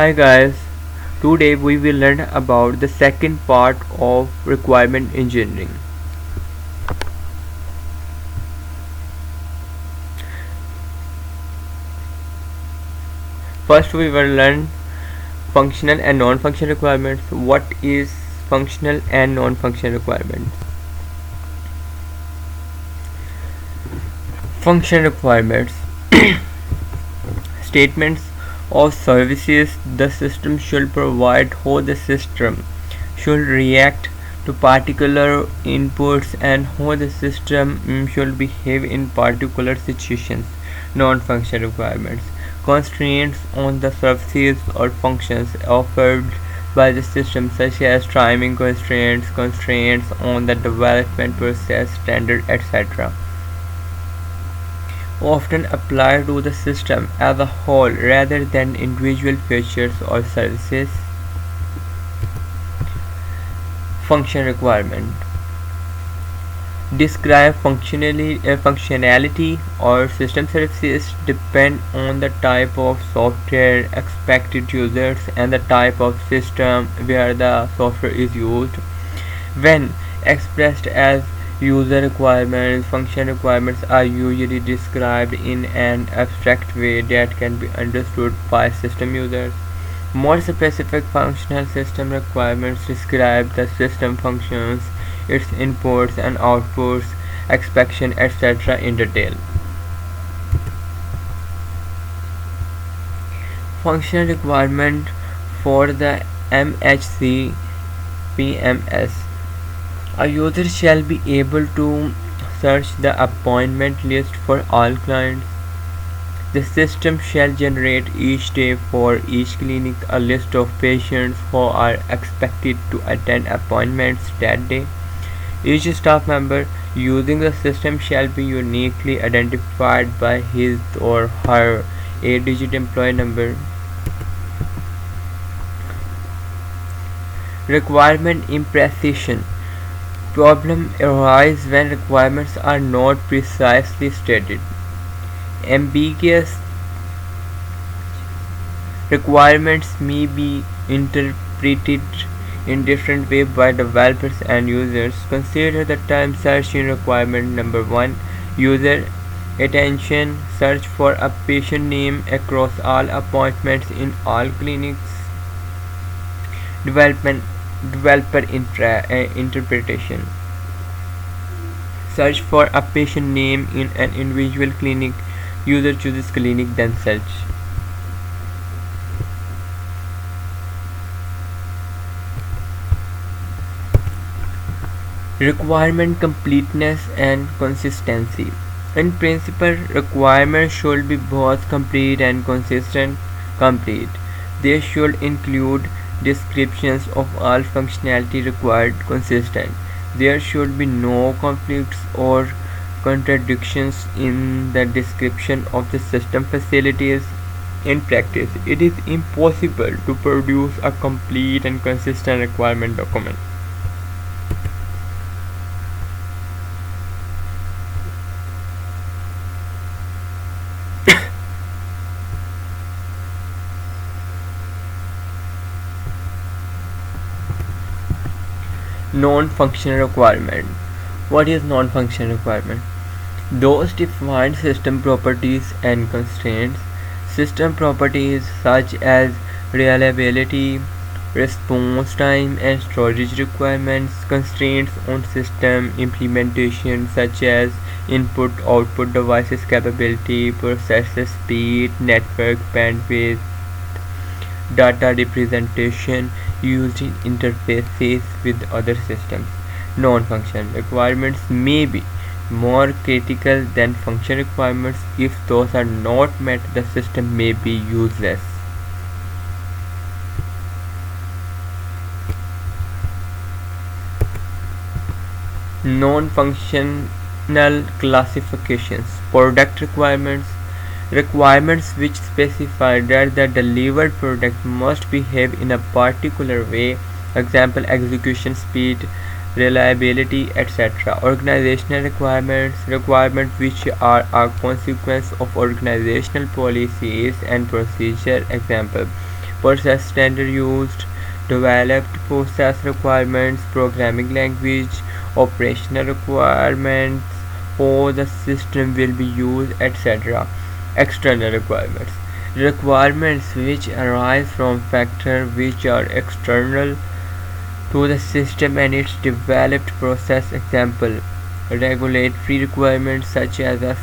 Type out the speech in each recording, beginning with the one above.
Hi guys, today we will learn about the second part of requirement engineering. First we will learn functional and non-functional requirements. What is functional and non-functional requirements? Functional requirements statements of services the system should provide, how the system should react to particular inputs, and how the system should behave in particular situations. Non-functional requirements constraints on the services or functions offered by the system, such as timing constraints, constraints on the development process, standard, etc., often apply to the system as a whole rather than individual features or services. Function requirement describe functionality or system services depend on the type of software, expected users, and the type of system where the software is used. When expressed as user requirements, function requirements are usually described in an abstract way that can be understood by system users. More specific functional system requirements describe the system functions, its inputs and outputs, expectation, etc. in detail. Functional requirement for the MHC PMS. A user shall be able to search the appointment list for all clients. The system shall generate each day for each clinic a list of patients who are expected to attend appointments that day. Each staff member using the system shall be uniquely identified by his or her 8-digit employee number. Requirement imprecision. Problems arise when requirements are not precisely stated. Ambiguous requirements may be interpreted in different ways by developers and users. Consider the term search in requirement number 1. User attention. Search for a patient name across all appointments in all clinics. Developer interpretation. Search for a patient name in an individual clinic. User chooses clinic, then search. Requirement completeness and consistency. In principle, requirements should be both complete and consistent. Complete. They should include descriptions of all functionality required. Consistent. There should be no conflicts or contradictions in the description of the system facilities. In practice, it is impossible to produce a complete and consistent requirement document. Non-functional requirement. What is non-functional requirement? Those define system properties and constraints. System properties such as reliability, response time, and storage requirements. Constraints on system implementation such as input-output devices capability, processor speed, network bandwidth, data representation used in interfaces with other systems. Non-functional requirements may be more critical than functional requirements. If those are not met, the system may be useless. Non-functional classifications. Product requirements. Requirements which specify that the delivered product must behave in a particular way. Example, execution speed, reliability, etc. Organizational requirements. Requirements which are a consequence of organizational policies and procedure. Example, process standard used, developed process requirements, programming language, operational requirements for the system will be used, etc. External requirements. Requirements which arise from factors which are external to the system and its developed process. Example: regulatory requirements such as a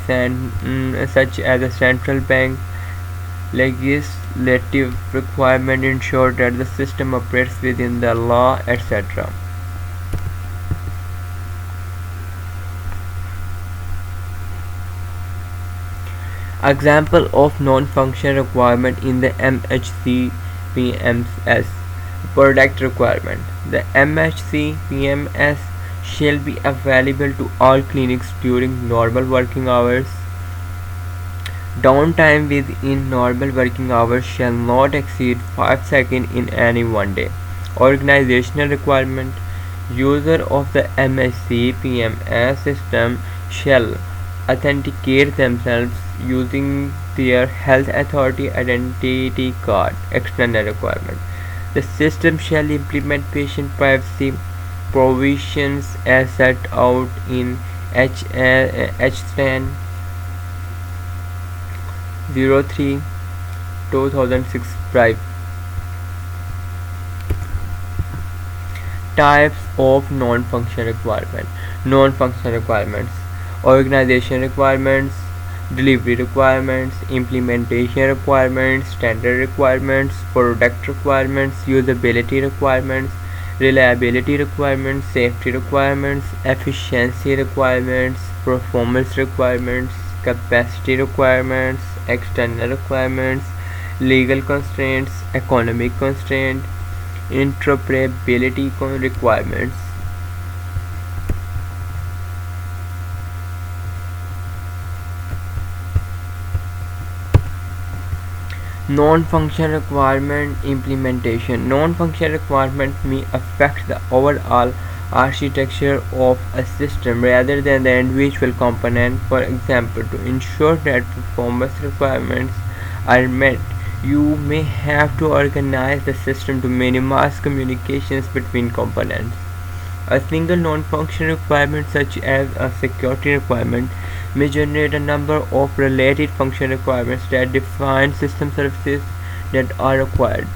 central bank legislative requirement ensure that the system operates within the law, etc. Example of non-functional requirement in the MHC PMS. Product requirement. The MHC PMS shall be available to all clinics during normal working hours. Downtime within normal working hours shall not exceed 5 seconds in any one day. Organizational requirement. User of the MHC PMS system shall authenticate themselves using their health authority identity card. External requirement. The system shall implement patient privacy provisions as set out in HSTAN 03 2006 privacy. Types of non-functional requirement. Non-functional requirements: organization requirements, delivery requirements, implementation requirements, standard requirements, product requirements, usability requirements, reliability requirements, safety requirements, efficiency requirements, performance requirements, capacity requirements, external requirements, legal constraints, economic constraint, interoperability requirements. Non-functional requirement implementation. Non-functional requirements may affect the overall architecture of a system rather than the individual component. For example, to ensure that performance requirements are met, you may have to organize the system to minimize communications between components. A single non-functional requirement, such as a security requirement, may generate a number of related functional requirements that define system services that are required.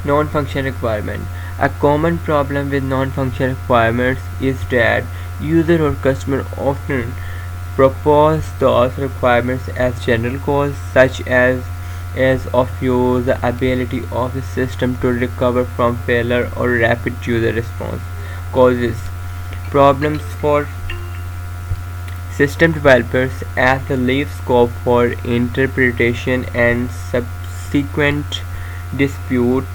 Non-functional requirement. A common problem with non-functional requirements is that user or customer often propose those requirements as general goals, such as of use, the ability of the system to recover from failure, or rapid user response. Causes problems for system developers as they leave scope for interpretation and subsequent dispute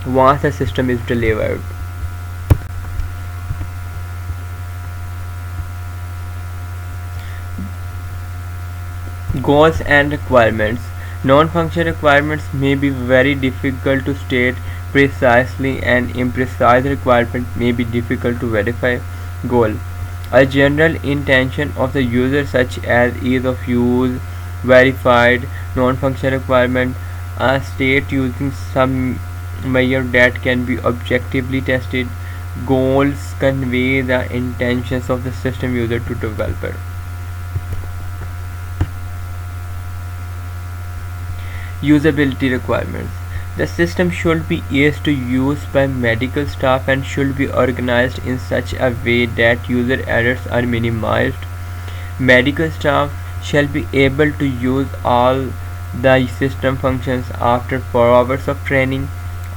once the system is delivered. Goals and requirements. Non-functional requirements may be very difficult to state precisely, and imprecise requirements may be difficult to verify. Goal: a general intention of the user, such as ease of use. Verified non-functional requirement: a state using some measure that can be objectively tested. Goals convey the intentions of the system user to developer. Usability requirements. The system should be easy to use by medical staff and should be organized in such a way that user errors are minimized. Medical staff shall be able to use all the system functions after 4 hours of training.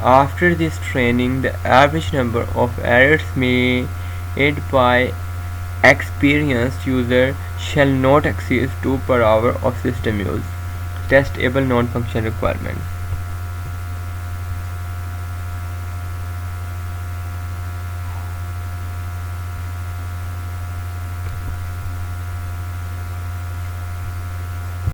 After this training, the average number of errors made by experienced user shall not exceed 2 per hour of system use. Testable non-functional requirements.